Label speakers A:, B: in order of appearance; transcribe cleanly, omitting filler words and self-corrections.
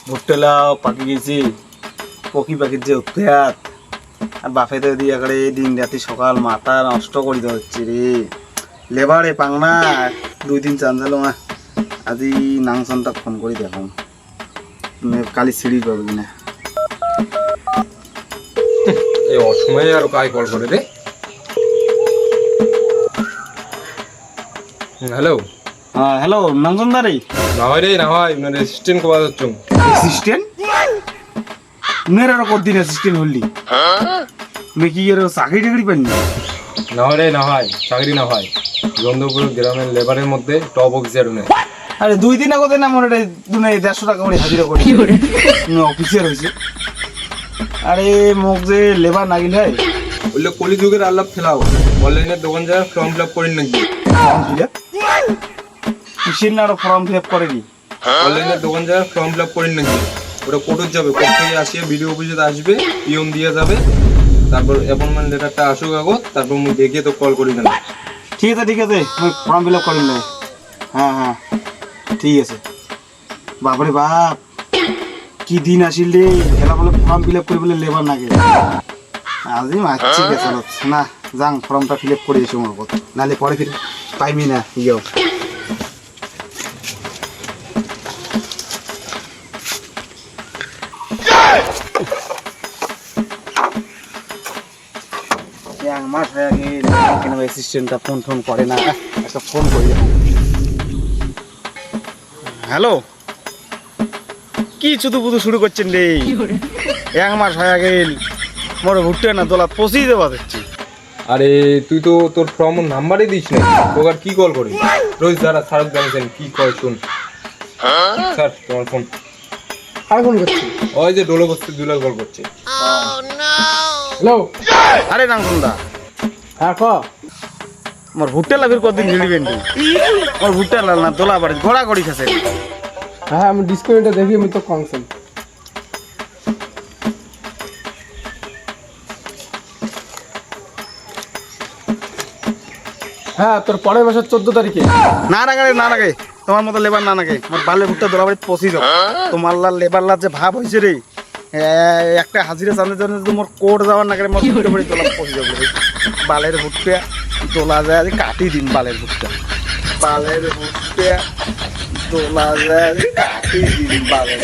A: ভুট্টা লাও পাকি গেছি, পকি পাখির যে উৎপাত আর বাফেতে দিয়ে একেবারে দিন রাতি সকাল মাথা নষ্ট করিতে হচ্ছে রে। লেবারে পাংনা 2-3 চান চালো না, আজি নাংসনটা ফোন করি দেখো কালি সিঁড়ি পাবে কিনা।
B: এই অসময়ে আর কাই কল করে রে। হ্যালো
A: হ্যাঁ হ্যালো নাংসন দারে
B: না হয় রে, না হয় মানে অ্যাসিস্ট্যান্ট কবা যাচ্ছ।
A: অ্যাসিস্ট্যান্ট মেয়ের আর কতদিন অ্যাসিস্ট্যান্ট হলি? মেয়ে কি এর চাকরি টাকরি পাননি?
B: না হয় রে, না হয় চাকরি না হয় জন্দপুর গ্রামের লেবারের মধ্যে টপ অফিসার উনি।
A: আরে 2 দিন আগে না মনে হয় 150 টাকা করে হাজিরা করি অফিসার হয়েছে। আরে মোক যে লেবার না গেলে
B: বললে কলিযুগের আল্লাহ ফেলাও, অনলাইনের দোকান যায় ফর্ম ফিল আপ করেন নাকি?
A: কিসের না আরো ফর্ম ফিল আপ করেনি?
B: অনলাইনের দোকান যায় ফর্ম ফিল আপ করেন নাকি? ওটা কোর্টে যাবে, কোর্ট থেকে আসিয়ে বিডিও অফিসে আসবে, পিয়ন দিয়ে যাবে, তারপর অ্যাপয়েন্টমেন্ট লেটারটা আসুক আগত, তারপর মুই দেখে তো কল করি না।
A: ঠিক আছে ঠিক আছে, আমি ফর্ম ফিল আপ করিনি। হ্যাঁ হ্যাঁ ঠিক আছে। বাপরে বাপ কি দিন আসিল রে, এলা বলে ফর্ম ফিল আপ করে বলে লেবার নাগে। আজি মাছি গেছে না, যাং ফর্মটা ফিল আপ করে এসে আমার কথা, নাহলে পরে ফির পাইমি না ইয়েও। মাস হয়ে গেল কেন অ্যাসিস্ট্যান্টটা ফোন টোন করে না, একটা ফোন করি। হ্যালো কি চুদু বুদু শুরু করছেন রে? 1 মাস হয়ে গেল মোর ভুট্টা না দোলা পচিয়ে দেওয়া দেখছি।
B: আরে তুই তো তোর ফর্ম নাম্বারই দিস না, তোকে আর কি কল করি? রোজ যারা স্যারক জানিয়েছেন কি কয় শুন। স্যার তোমার ফোন।
C: আর ফোন করছি।
B: ওই যে ডোলো বস্তি দুলাল কল করছে।
C: হ্যালো
A: আরে নাংসুন্দা
C: হ্যাঁ ক
A: মোর ভুট্টা লাভের কদিন গিলিবেন রে? মোর ভুট্টা লাল না দোলা বাড়ি ঘোড়া করি খাসে।
C: হ্যাঁ আমি ডিসকাউন্টটা দেখি, আমি তো কনসেন। হ্যাঁ তোর পরের মাসের 14 তারিখে।
A: না রাগে না রাগে, তোমার মতো লেবার না নাগে, মোর বালে ভুট্টা দোলা বাড়ি পচি যাও। তোমার লাল লেবার লাল যে ভাব হয়েছে রে, একটা হাজিরা চাঁদের জন্য যদি মোর কোর্ট যাওয়ার না করে মোর ভুট্টা বাড়ি দোলা পচি যাবো রে। বালের ভুট্টা দোলা যায় আজ কাটি দিন, বালের ভুট্টা দোলা যায় কাটি দিন বালের।